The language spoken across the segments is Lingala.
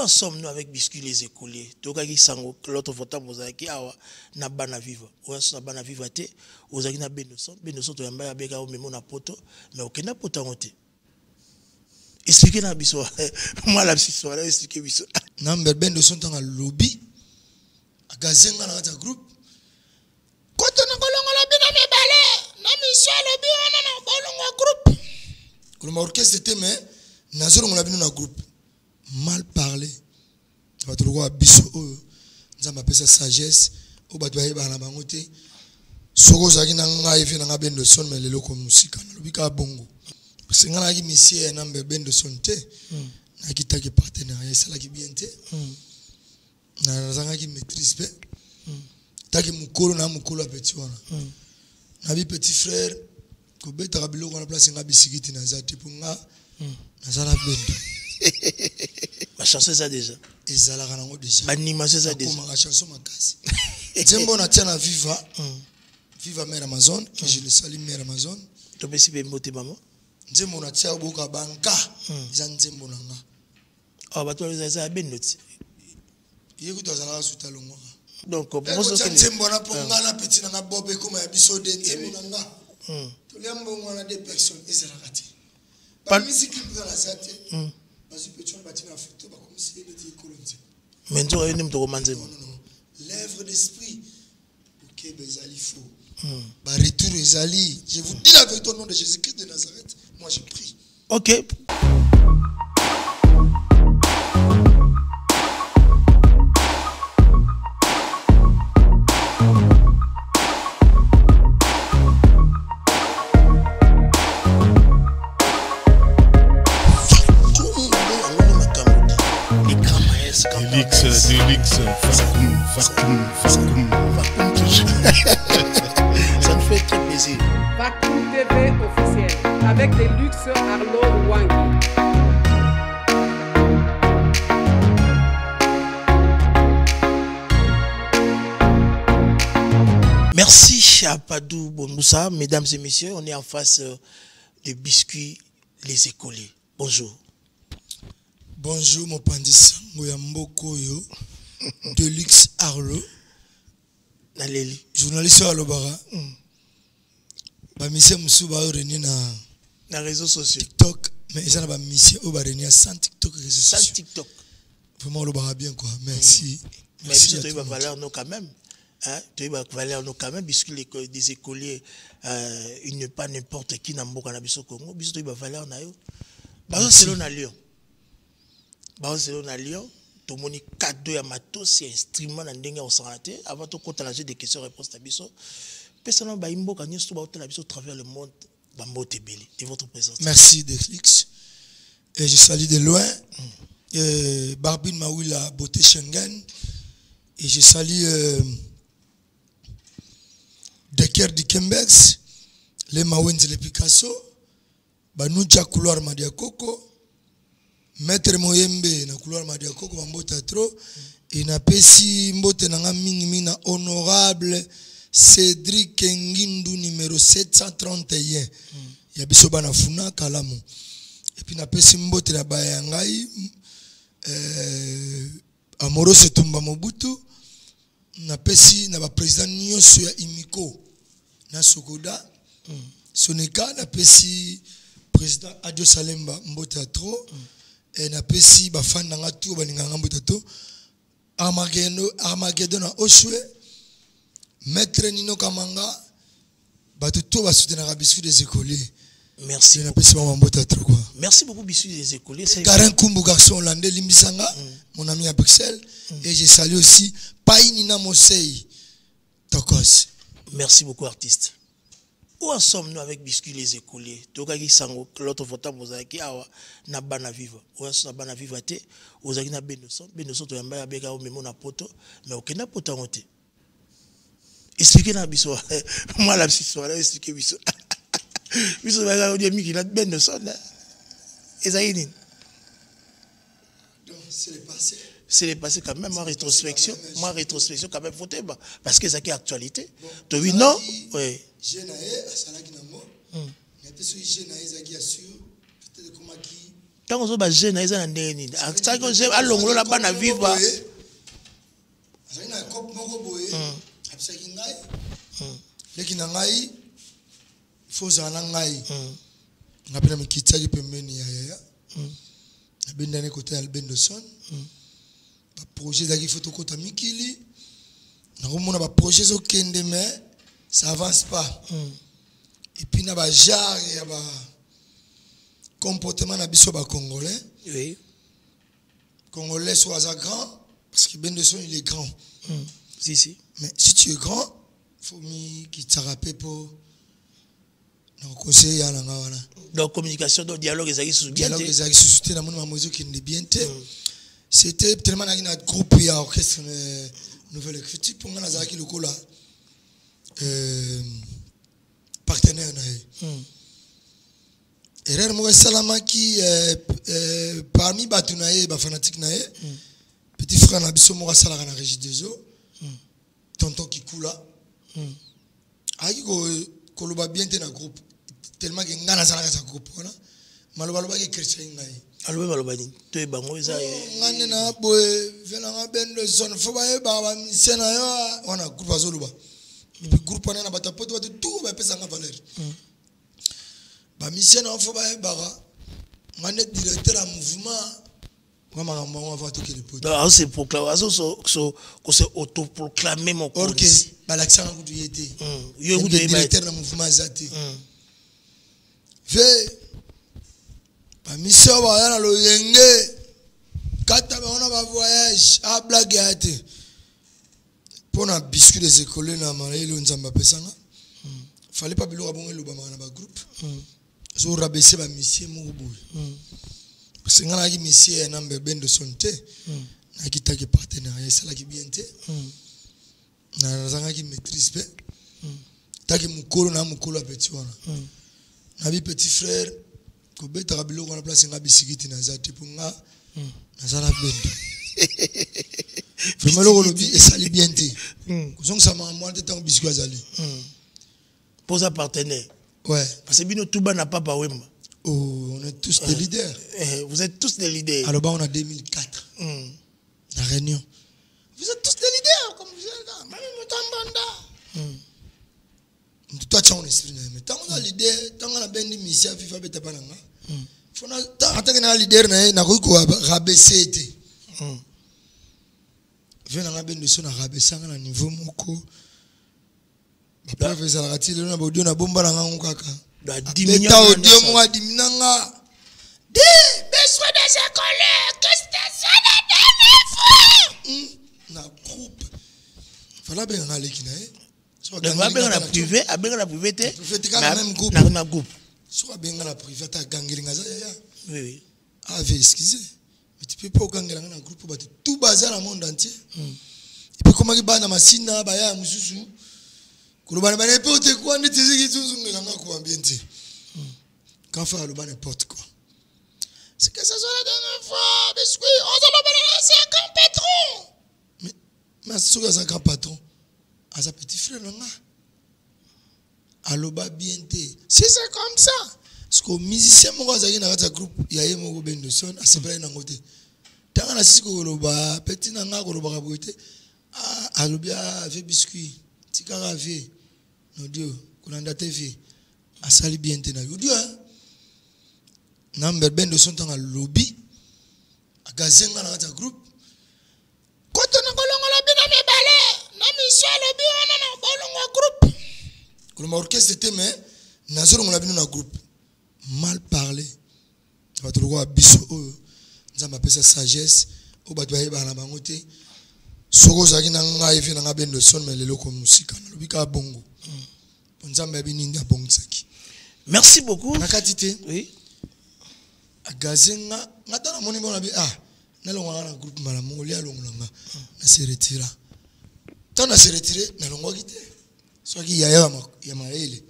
Où sommes-nous avec biscuit les écoliers? Tokaki sango l'autre fois mozaki awa na bana viva. Ou na bana viva te, ozaki na benoson to yamba ya beka o memo na poto, mais okenda poto ngote. Expliquez na biso. Moi la biso là expliquer biso. Number benoson tanga lobby. Agazenga na ta groupe. Koto na kolongo lobby na mebale. Na mission lobby wana na kolongo groupe. Kolongo orchestre te mais na zolo ngona bino na groupe. Mal parler. Va te voir biso nous avons appelé ça sagesse au bato ba na bango te soko zaki na ngai fe na bendo son mais lelo ko musika na lobika bongo singa na ki monsieur na bendo son te na kitaki partenariat ça la ki bien te na zanga ki maîtrise pe taki mukolo na mukolo petit wana na bi petit frère ko beta ka biloko na place nga bisikiti na zate pour nga na zala bendo. Ma chanson ça déjà. Ezala kanango déjà. Animation ça déjà. Ma chanson makasi. Zembo na tiana viva. Viva mère Amazon, que je le salue mère Amazon. To besi be moté maman. Zembo na tia boka banka. Za nzembo nanga. Oh ba to za ben note. Yeko to zala suta longo. Donc pour ça que nzembo na ponga na petit na bobe comme episode nzembo nanga. To lembo ngwana des personnes ezala kati. Pas musique dans la zate. Mais tu as une l'œuvre d'esprit. Ok, Bezali faux. Retour Ezali. Je vous dis la vérité au nom de Jésus-Christ de Nazareth. Moi, je prie. Ok. Ça nous fait très plaisir. Vacuum TV officiel avec des luxe Arlo Wangi. Merci à Padou Bonoussa, mesdames et messieurs. On est en face des biscuits les écoliers. Bonjour. Bonjour, mon pandis. Moyamboko yo. Deluxe Arlo. Naleli. Journaliste à l'Obara. Ba mission musuba reni na réseaux sociaux. TikTok. Mais ils ont ba mission au barenia sans TikTok réseaux sociaux. Sans TikTok. Vraiment l'Obara bien quoi. Merci. Mais tu as valeur nous quand même. Hein? Tu as valeur nous quand même puisque des écoliers il n'est pas n'importe qui dans mboka na biso Congo. Biso tu as valeur na yo. Bazo selo na Lyon. Bazo selo na Lyon. Tout le monde cadeau ya matos c'est instrument na ndenge au santé avant tout compte la jeu des questions réponses ta biso personnellement ba imbo kanyo sto ba hôtel biso travers le monde ba mbote belé de votre présence. Merci Delix et je salue de loin Barbine Mawila beauté Schengen et je salue Decker du Kembex les Mawenzi les Picasso Banucha couloir Madia Coco Maître Moyembe na couloir Madia Coco bambota trop et na pesi mbote nanga mingi mina honorable Cédric Ngindu numéro 731 ya biso bana funa kalamu et puis na pesi mbote na bayangai Amorose Tumba Mobutu na pesi na ba président nyonso ya Imiko na Sokoda Sonika na pesi président Adio Salemba mbota trop et na pesi ba fan nga tout ba ninga mbota to Armageddon na Oshwe Maître Nino Kamanga ba tout ba soutenir biscuit des écoliers. Merci. Na pesi ba mbota trop quoi. Merci beaucoup biscuit des écoliers. Karin Kumbu garçon hollandais Limbisanga mon ami à Bruxelles et je salue aussi Painina Mosei Tokos. Merci beaucoup artiste. Où en sommes-nous avec biscuit les écoliers? Tokaki sango l'autre fois mozaki awa na bana viva. Ou na bana viva te, ozaki na benoson to yamba ya beka o memo na poto, mais okenda poto ngote. Expliquez na biso. Moi la biso là expliquer biso. Biso ba ga odi mi ki na benoson là. Ezaini. Donc c'est le passé. C'est le passé quand même en rétrospection. Moi rétrospection quand même faut pas parce que ça qui est actualité. To oui non? Oui. Jenae asalaki nango. Na peso jenae zaki assure peut-être comment qui Tant qu'on soit jeune, ils ont un déni. Ça que j'ai à l'onglo la bana viva. C'est un cop moko boye. Absaki ngai. Leki na ngai. Foza na ngai. Ngapena mikitsaki pembeni ya. Abenda ne côté Albendo Son. Ba projet zaki photokota mikili. Na komona ba projet zo kende mais ça avance pas. Et puis na ba jar ya ba comportement na biso ba congolais. Oui. Congolais soit grand parce que Albendo Son il est grand. Si. Mais si tu es grand, faut mi qui te rappelle pour donc conseil ya nga wana. Donc communication, donc dialogue ezaki sous bien. Dialogue ezaki suscité na mona mamozo qui ne bien te. C'était tellement na groupe ya orchestre nouvelle critique pour nga zaki lokola partenaire na erreur mo salama qui parmi batu na ba fanatique na petit frère na biso mo sala na régie des eaux tonton Kikula ayi ko loba bien te na groupe tellement que ngana sala ka groupe wana maloba ke chrétien ngai aloba ni to e bango eza ngane na boy vela nga Albendo Son fo ba e ba misena yo wana groupe azoluba et puis groupe wana na batapote ba tout ba pesa nga valeur ba misena fo ba e ba ngane directeur à mouvement comment on va toquer les potes donc c'est proclamé que c'est autoproclamé mon corps ok ba l'accent ku du yete yo ku directeur na mouvement zati ve ba mission ba yana lo yenge kata ba ona ba voyage a blague ate pona biscuit des écoles na mailo nzamba pesanga fallait pas bilo abongo lo ba na ba groupe zo rabaisser ba mission mo boy parce que ngana ki mission na Albendo Son te na kitaki partenariat ça la ki bien te na zanga ki maîtrise pe taki mukolo na mukolo petit wana na bi petit frère ko beta kabilo ko na place nga bisikiti na zati pour nga na sala bendo vraiment le lobi et ça li bien te ko zonga sama moi de temps biscuit azali pour sa partenaire ouais parce que bino tuba na papa wemba oh on est tous des leaders vous êtes tous des leaders alors on a 2004 la réunion vous êtes tous des leaders comme vous êtes là même mutambanda toi tu as un esprit mais tant on a leader tant on a ben mission FIFA beta pananga fona tant on a leader na ko rabaisser te vient na Albendo Son na rabaisser na niveau moko ba preuve za la tile na bodio na bomba na ngangu kaka da dimina audio mo diminanga de besoin des écoles que c'était ça de dernier na groupe fala ben na lekina donc abenga na privé te na même groupe na groupe so abenga na privé ta gangiringa za ya oui ave excusez mais tu peux pas gangela na groupe ba tout bazar dans le monde entier et puis comment ki bana masina ba ya mususu kulubana ba n'importe quoi nditi ziki tuzunga nga ko ambiente quand faire le n'importe quoi c'est que ça soit la dernière fois biscuit on se le c'est un grand patron mais c'est un grand patron à sa petit frère là aloba bien te si c'est comme ça parce que musicien mo azaki na kata groupe ya ye mo Albendo Son a sepela na ngote tanga na siko loba petit na nga ko loba ka boite alobia ave biscuit tikaka vie no dio kunanda TV asali bien te na dio na Albendo Son tanga lobby agazenga na kata groupe koto na kolongola bina mebale na mission lobby wana na bolongo groupe koloma orchestre te mais na zolo ngona bino na groupe mal parler ba tuloko biso nzamba pesa sagesse o ba twa ba na bango te soko zaki na ngai fe na Albendo Son mais lelo ko musika na lobby ka bongo nzamba bini nda bongisaki merci beaucoup nakati te oui agazenga ngata na moni bona bi na longa na groupe mala mongoli alonga na se retira tant na se retirer na longo kite so ki ya maele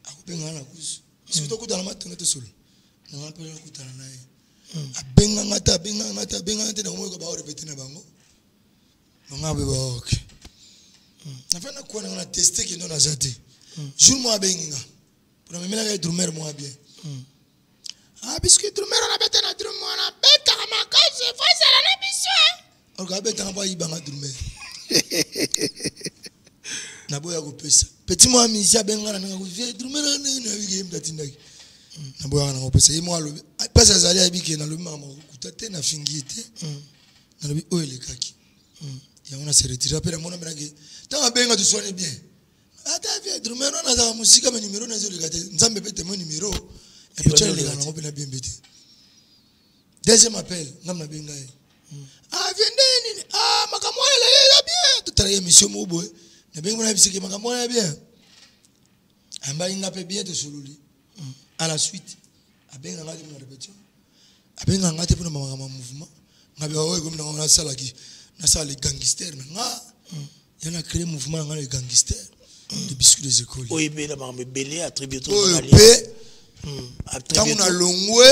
akupenga na kusu sito kutana matanga to solo na ngapela kutana naye abenga ngata na mo ko ba répéter na bango ngabe ba okay na fana ko na tester ki ndona zate jour mo abenga pour me mela ka drummer mo bien Ah, biscuit drummer on a bête na drum on a bête à ma case, faut ça la mission. On a bête na pas ibanga drummer. Na boya ko pesa. Petit moi misia benga na ko vie drummer na wiki mtatindaki. Na boya na ko pesa. Yimo alobi. Pesa zali abiki na lobi mama kutate na fingite. Na lobi oile kaki. Ya on a se retirer après mon benga. Tant benga tu soignes bien. Ata vie drummer na za musika me numéro na zo likate. Nzambe pete mon numéro. Et puis tu as bien bêté. Deuxième appel, n'a bien gagné. Ah, viens de ah, ma camoire est bien. Tu travailles mission Moboy. N'a bien gagné, c'est que ma camoire est bien. Un bain n'a pas bien de solouli. À la suite, a bien gagné une répétition. A bien gagné pour le mouvement. N'a bien gagné comme dans la salle qui, la salle les gangsters. Il y a créé un mouvement dans les gangsters. Des biscuits des écoles. Oui, mais la marme belé attribué tout. Quand on a longwe,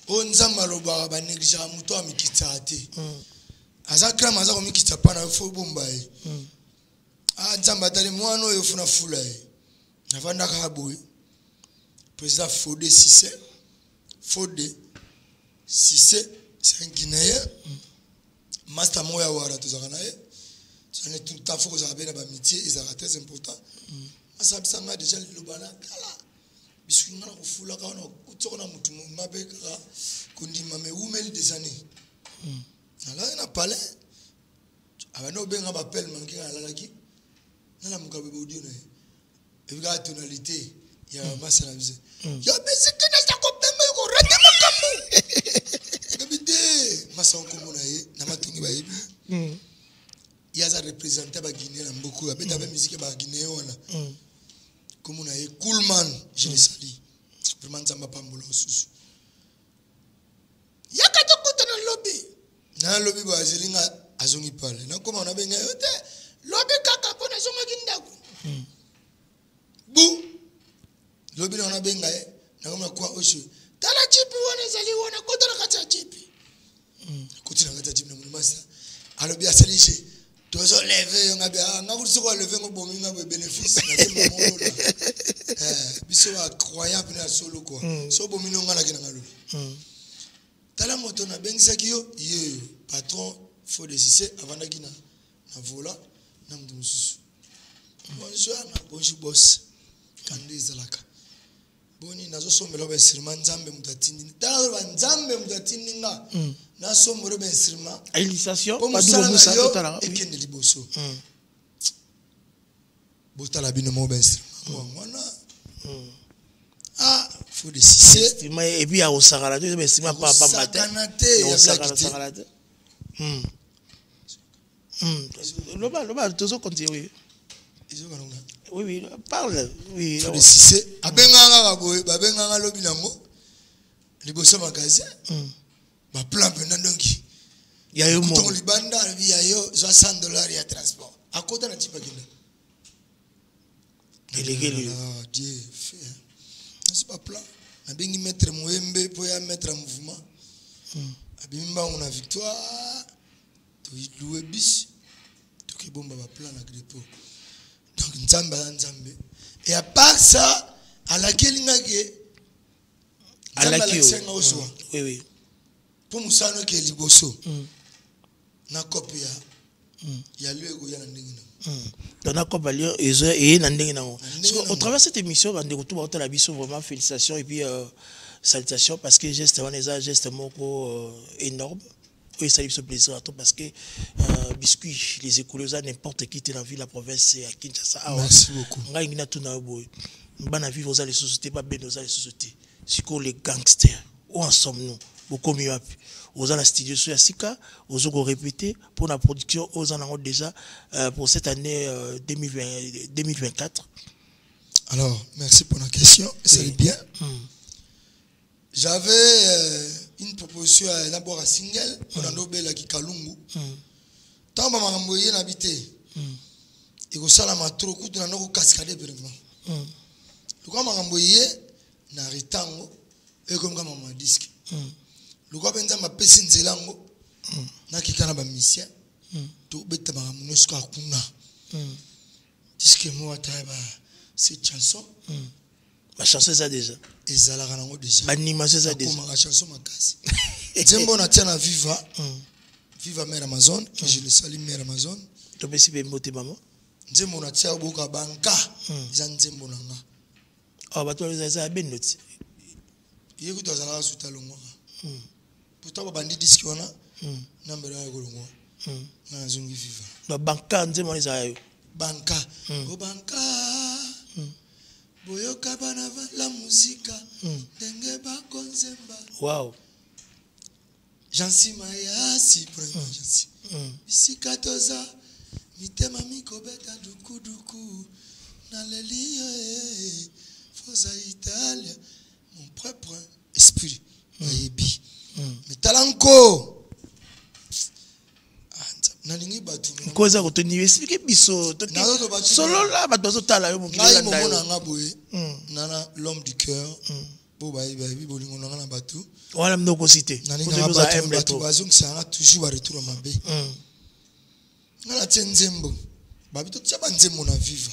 on a maloba ba negligera muto amikitsa ate. Aza krama aza komikitsa pana fo bombaye. Ah nzamba tali mwana oyo funa fula ye. Navanda ka boy. Président Fodé Cissé. Fodé Cissé, c'est un Guinéen. Master moya wara tozakana ye. Ça n'est tout le temps faut que ça bien ba métier et ça très important. Asa bisanga déjà le bana kala. Biscuit ngana ko fula ka ono kutsoko na mutu mabe ka kundima me umeli des années. Ala na pale abano benga ba appel manki ala laki. Nala mukabe audio na. Eviga tonalité ya masala bize. Ya biscuit na sa ko pembe ko rete makambu. Kabide masa ko mona ye na matungi ba yebi. Yaza représenté ba Guinée na mboko abeta ba musique ba Guinée wana. Comme on a eu Coolman, je les salue. Vraiment, ça m'a pas moulé au sous. Il y a qu'à tout côté dans le lobby. Dans le lobby, bah, je l'ai à zongi parle. Non, comment on a bien gagné? Lobby kaka pour les hommes qui n'ont bou. Lobby on a bien gagné. Non, comment quoi aussi? T'as la chip ou on est allé ou on a côté la carte chip. Côté la carte chip, non, mais ça. À lobby à salir. Tous on levé, on a bien, on a voulu se relever, on a bon, on a bénéfice. Biso wa croyable na solo quoi. So bon mino ngala kina ngalo. Tala moto na bengisaki yo, ye patron Fodé Cissé avanda kina na vola na mtu mususu. Bonjour boss. Kande zalaka. Boni nazo somelo ba sirman nzambe mutatindi. Tala ba nzambe mutatindi nga. Na somelo ba sirman. Réalisation pas double musa totala. Ekende liboso. Botala bino mo ba sirman. Mwana. Ah, Fodé Cissé. Et puis, il y a au Sahara, tu sais, pas matin. Il y a au Sahara. Loba, tu as continué. Oui, parle. Oui. Fodé Cissé. Abenganga boy, babenganga lobi nango. Liboso magasin. Ba plan penandongi. Il y a eu mon. Ton libanda, il y a eu $60 ya transport. À côté na tipa kina. Ah, Dieu fait. C'est pas plat. On a bien mettre Mouembe pour y mettre en mouvement. On a victoire. Tu loues bis. Tu es bon, bah plan à grippe. Donc, Nzamba. Et à part ça, à laquelle il a gagné. À laquelle oui, oui. Pour nous savoir que les bossos. Na copie. Il y a lieu où il y a un ding. Au travers de cette émission, on a vraiment félicitations et puis salutations parce que geste un geste énorme. Oui, ça lui fait plaisir à toi parce que biscuit, les écoles, n'importe qui dans la ville, la province, à Kinshasa. Merci beaucoup. On a tout dans le vivre aux sociétés, pas bien aux sociétés. C'est quoi les gangsters? Où en sommes-nous? Beaucoup mieux. Aux la studio sur Yassika, aux autres répété pour la production, aux en avons déjà pour cette année 2024. Alors, merci pour la question, c'est bien. J'avais une proposition d'abord à single, on a nommé la Kikalungu. Tant que je suis habité, et que ça m'a trop coûté, on a cascadé vraiment. Le quoi m'a envoyé, na ritango, et comme m'a disque. Le quoi penza ma pesi nzelango, na kikana ba mission, to beta ba munosko akuna. Disque moi ta ba cette chanson, Ma chanson ça déjà. ezalaka nango déjà L'animation ça déjà. Comme la chanson makasi nzembo na tia na viva viva mère Amazon que je le salue mère Amazon To pesi pe mbote maman. nzembo na tia boka banka za nzembo na nga Oh bato ça ben note. yeko to azalaka suta longo pourtant ba bandi disque wana na mbela ya kolongo na zungi viva Na banka nzemo ni ça yo. banka o banka boyoka bana la musique ndenge ba konzemba Wow. Jansi mayasi premier jansi bisika toza mitema mikobeta duku duku na lelio fosa Italia mon propre esprit ayebi metalanko nalingi batu Koza ko toni expliquer biso to solo la bato zo tala yo mokili la ndayo. ngai nga boye nana l'homme du cœur bo bayi bolingo na batu Wala mnoko cité. nalinga batu bazongisa toujours ba retour mabe ngala tenzembo babito tia banzembo na viva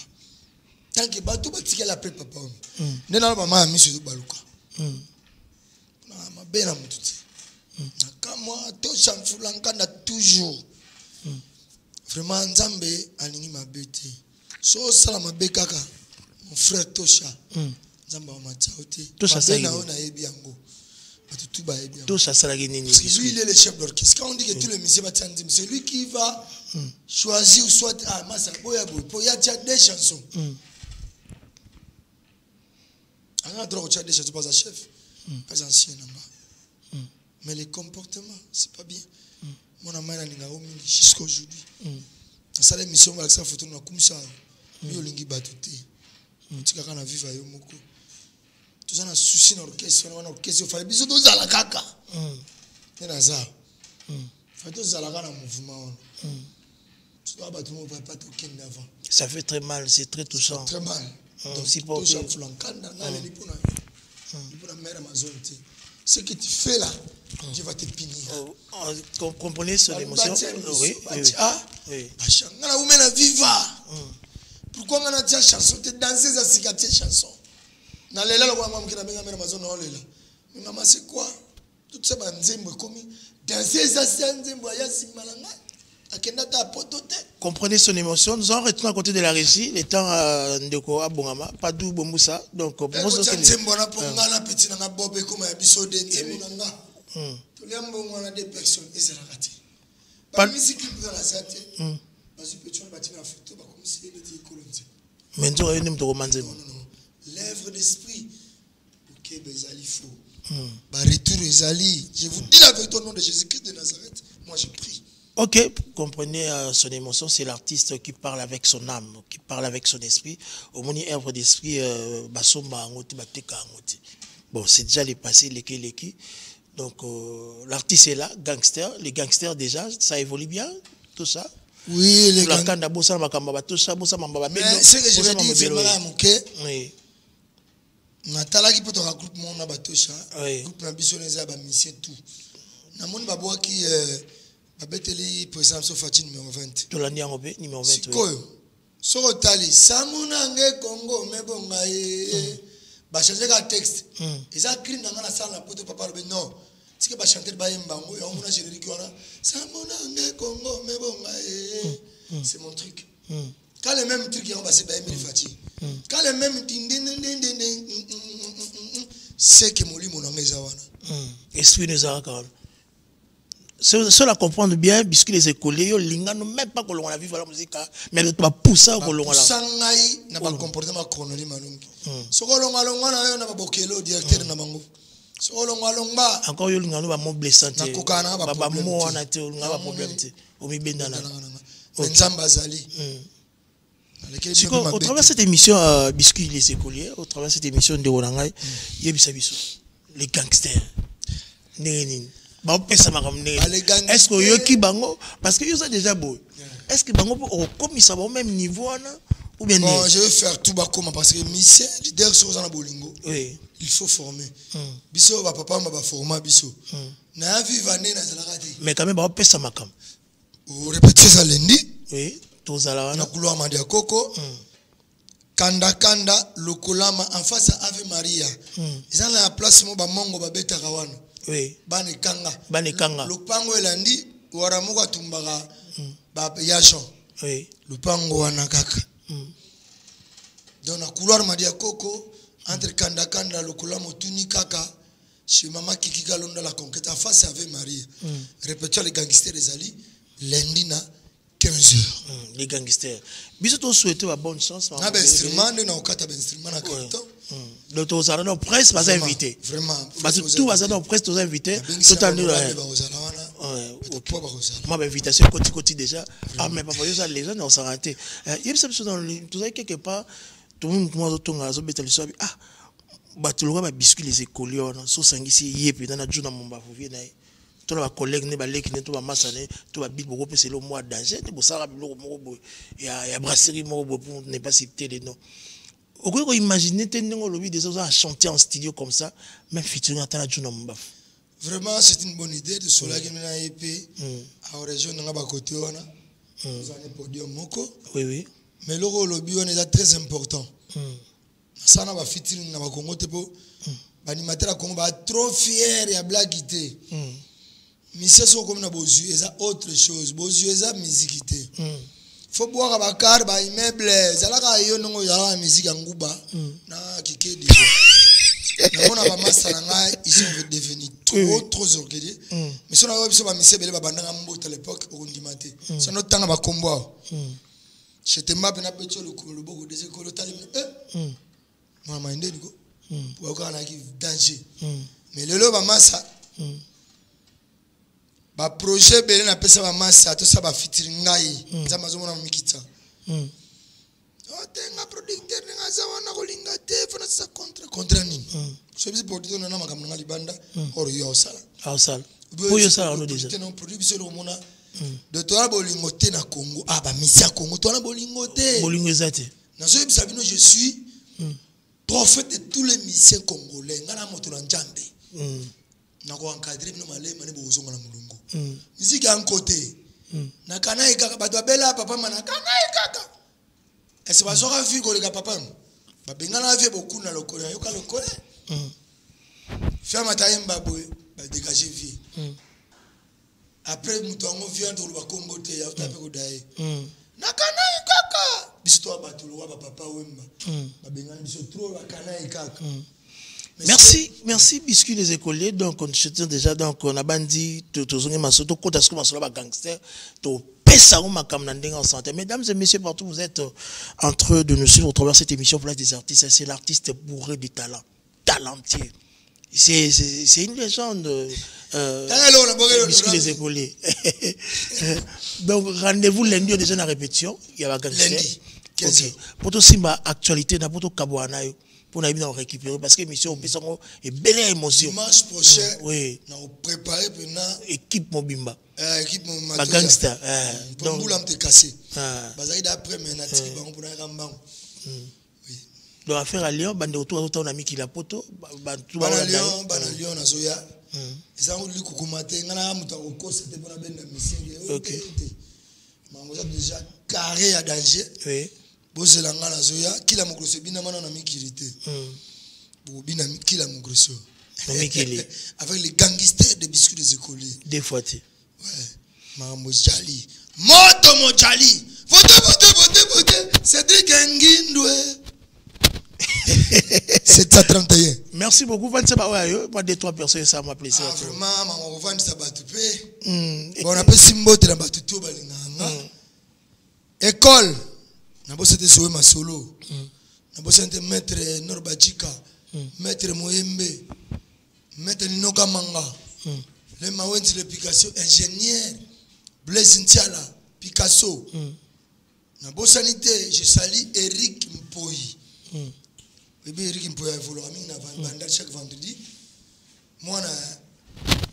tant que batu batikela pe papa ndena ba mama miso baluka na mabe na mututi na kamwa to chamfula nkanda toujours vraiment nzambe alingi mabete so sala mabe kaka mon frère Tosha nzambe wa matauti Tosha mabe na ona yebi yango batutu ba yebi yango Tosha sala nini. parce que lui il est le chef d'orchestre quand on dit que tous les musiciens battent c'est lui qui va choisir soit massa boya boy pour y a des chansons a droit de des chansons pas un chef pas ancien là-bas mais les comportements c'est pas bien mon amana ninga omini jusqu'à aujourd'hui ça les missions avec sa photo na kumisa yo lingi batuté tika kana viva yo moko tout ça na souci na orchestre na orchestre fa biso to zala kaka na za fa to zala kana mouvement tu dois battre mon papa to kenda avant Ça fait très mal, c'est très touchant. très mal Donc si pour to flankanda na le pour mère Amazon ce que tu fais là Dieu va te punir. Comprenez son émotion. Oui, oui. Ngana umena viva. Pourquoi ngana tia chanson te danser za sikati chanson. Na lela lo mama mkina benga mera mazono olela. Mama c'est quoi? Tout ça banzembo komi danser za nzembo ya simalanga. Akenda ta potote. Comprenez son émotion. Nous allons retourner à côté de la régie. Les temps ndeko abongama pas dou bombusa. Donc pour moi c'est nzembo na pongana petit na bobe comme ya biso de nzembo nanga. Tous les gens ont des personnes et c'est la raté. Pas musique qui peut la santé. Parce que tu as bâti la photo comme si elle était colonne. Mais tu as une romanze. Non. L'œuvre d'esprit. OK, bezali faux. Bah retour ezali. Je vous dis la vérité au nom de Jésus-Christ de Nazareth. Moi je prie. Ok, comprenez son émotion, c'est l'artiste qui parle avec son âme, qui parle avec son esprit. Au moins, œuvre d'esprit, bon, c'est déjà les passés, les qui. Donc, l'artiste est là, gangster. Les gangsters, déjà, ça évolue bien, tout ça. Oui, les gangsters. Mais ce que je veux dire, c'est que oui. Natala qui peut te regrouper mon abatosha. Groupe na biso neza ba mission tout. Na moni ba boa qui babeteli par exemple Sofati numéro 20. To landi yango pe numéro 20. Sikoyo. Soko tali samuna nge Congo mebonga ba changer ka texte. Eza cri na ngana sala poto papa le non. Sike ba chanter ba yembango ya mona générique wana. Samuna nge Congo mebonga c'est mon truc. Quand les mêmes trucs qui ont passé par Emile Fati. Quand les mêmes c'est que Moli mon angé zawana. Esprit nous a quand cela à comprendre bien puisque les écoliers yo linga no même pas que l'on a vivre la musique mais tu vas pousser que l'on a là. Sangai na pas comportement chronologique malungi. So ko longa longa na yo na ba bokelo directeur na bango. So ko longa longa encore yo linga no ba mo blessante. Na kokana ba problème. Ba mo na te linga ba problème te. O mi benda na. Nzamba zali. Au travers de cette émission, Biscuit les écoliers, au travers de cette émission de Ronangai, il y a les gangsters. Est-ce que Yoki Bango, parce que vous êtes déjà beau, est-ce que Bango comme ils sont au même niveau ou bien bon, je vais faire tout bas comme parce que mission leader sur la bolingo. Oui. Il faut former. Biso va papa m'a formé biso. Na vivre année na zalakati. Mais quand même ba pesa makam. Vous répétez ça lundi. Oui. na couloir Mandia Coco Kanda Kanda, Lokolama, en face à Ave Maria. Ils ont la place, moi, Mongo, Babeta Kawana. Oui. Bani Kanga. Lupango Elandi, Waramuga Tumbaga, Yachon. Oui. Lupango Wanakaka. Dans la couloir Madia Koko, entre Kanda Kanda, Lokolama, Tuni Kaka, chez Maman Kiki Galonda, la conquête, en face à Ave Maria. Répétons les gangsters des Ali, lundi na 15h. Les gangsters. Bisous, souhaitez la bonne chance. On a un instrument, on a un instrument à carton. Donc, on a un presse, pas invité. Vraiment. Parce que tout va être presse, tous invités. Tout en moi, l'invitation, côté déjà. Ah, mais papa, les gens, on s'en raté. Il y a tout ça quelque part, tout le monde, moi, ah, tu le biscuit les écoliers, so sangisi, yépi, dans la journée, mon bafouvier, tous les collègues ne balèquent ne tout va massaner tout va bit beaucoup c'est le mois danger tu ça la il y a brasserie pour ne pas citer les noms au quoi imaginer tenir le des autres à chanter en studio comme ça même featuring à la journée mon baf vraiment c'est une bonne idée de cela qui m'a épée à région n'a pas côté on a vous allez podium moko oui mais le lobby on est très important ça n'a pas featuring n'a pas Congo tepo animateur à Congo va trop fier et à blaguiter Monsieur sont comme na bozu, ils ont autre chose. Bozu ils ont musique. Faut boire à bakar, ba immeuble. Zala ka yo nongo zala musique anguba. Na kike di. Na mona ba masaranga, ils sont devenus trop orgueilleux. Mais si on a vu ba monsieur bele ba bandanga mbote à l'époque au Ndimate. C'est notre temps ba combo. J'étais map na pecho le boko des écoles tali. Moi mindé diko. Pour qu'on a qui danger. Mais le ba massa ba projet belé na pesa ba massa to ça ba featuring ngai za mazomona mikita otenga producteur nga za wana kolinga te fona sa contre nini so bisi producteur na makambo nga libanda or yo osala pour yo ça on déjà non produit biso le mona de toi bolingo te na Congo ah ba misia Congo toi na bolingo te bolingo ezate na so bisa bino je suis prophète de tous les musiciens congolais ngana moto na Njambe na ko encadrer bino malema ne bozonga na mulungu musique en côté na kana ikaka bato bela papa mana kana ikaka est-ce pas sera vu ko le papa ba bengana vie beaucoup na lokole yoka lokole ferme ta yemba boy ba dégager vie après mutongo vient to ba kombote ya tape ko dai na kana ikaka bisto ba to lo ba papa wemba ba bengana biso trop ba kana ikaka. Merci biscuit les écoliers donc on se déjà donc on a bandi tout zonge masoto kota ce masola ba gangster to pesa ou makam na ndenga en santé mesdames et messieurs partout vous êtes en train de nous suivre au travers cette émission Place des artistes c'est l'artiste bourré de talent talentueux c'est une légende biscuit les écoliers donc rendez-vous lundi déjà la répétition il y a ba gangster OK pour tout simba actualité na pour tout kabwana yo pour nous récupérer parce que mission est belle émotion dimanche prochain oui nous préparer maintenant équipe Mobimba équipe Mobimba gangster donc boula me cassé bazali d'après maintenant tiki bango pour na kambango oui donc affaire à Lyon bande autour on a mis qui la poto bana Lyon na zoya ça on lui kukumate ngana muta okosa te bona benda misingi OK mango ça déjà carré à danger oui bozela ngala zoya kila mokroso bina mana na mikirité bina kila mokroso mikili avec les gangsters de biscuits des écoliers des fois tu ouais mambo jali moto mojali vote Cédric Ngindwe 731 merci beaucoup Vanessa Bawayo moi deux trois personnes ça m'a plaisir vraiment maman Vanessa Batupé on appelle Simbote na Batuto balinganga école nabo c'était Zoé Masolo nabo c'était maître Norbachika maître Moyembe maître Ninoka Manga les Mawenzi de Picasso ingénieur Blaise Ntiala Picasso nabo sanité je salue Eric Mpoyi bébé Eric Mpoyi a volé na banda chaque vendredi moi na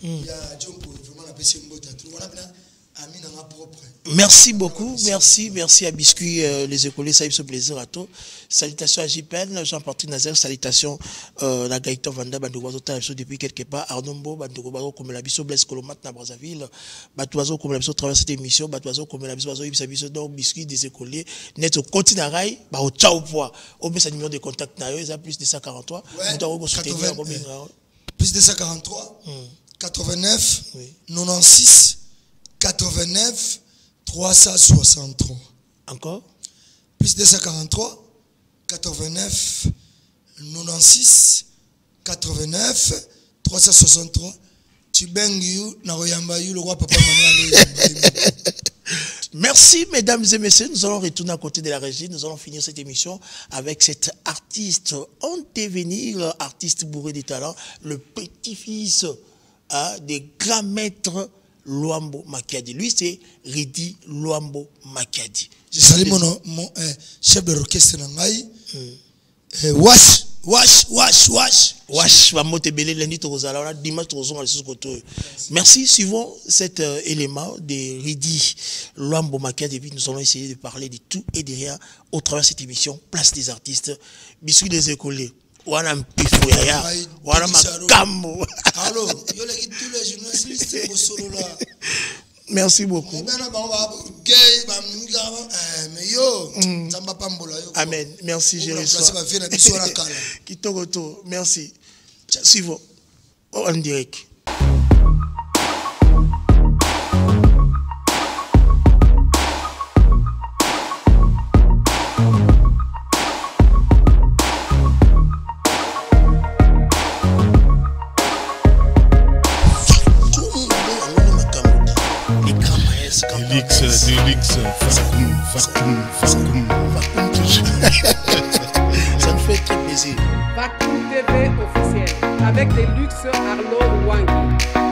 ya Jompo vraiment na pesi mbota tout on a ami nanga propre. Merci beaucoup, merci à Biscuit, les écoliers, ça a eu ce plaisir à toi. Salutations à JPN, Jean-Patrick Nazaire, salutations la Gaëtan Vanda, Bandouazo Talabiso depuis quelque part, Arnombo, Bandouazo comme la Bisso, Blaise Colomat, na Brazzaville, Batouazo comme la Bisso, travers cette émission, Batouazo comme la Bisso, Bisso, donc Biscuit, des écoliers, net au continent, bah au ciao poids, au moins sa numéro de contact, na plus de 143, plus de 143, 89, 96, 89, 363. Encore? Plus 243, 89, 96, 89, 363. Tu bengues you, na royamba you, le roi papa manuel. Merci mesdames et messieurs, nous allons retourner à côté de la régie, nous allons finir cette émission avec cet artiste en devenir, artiste bourré de talent, le petit-fils des grands maîtres Luambo Makiadi. Lui, c'est Ridi Luambo Makiadi. Je salue mon chef de l'orchestre Nangaï. Wash. Merci. Suivons cet élément de Ridi Luambo Makiadi. Et puis nous allons essayer de parler de tout et de rien au travers de cette émission Place des artistes, Biscuit des écoliers. Wana mpifouya, wana makambo. Allô, yo les tous les journalistes au solo là. Merci beaucoup. Amen. Merci, j'ai reçu. Kitogoto, merci. Suivons. En direct. Delix, Fakoum. Ça me fait très plaisir. Fakoum TV officiel avec des luxe Arnaud Wangi.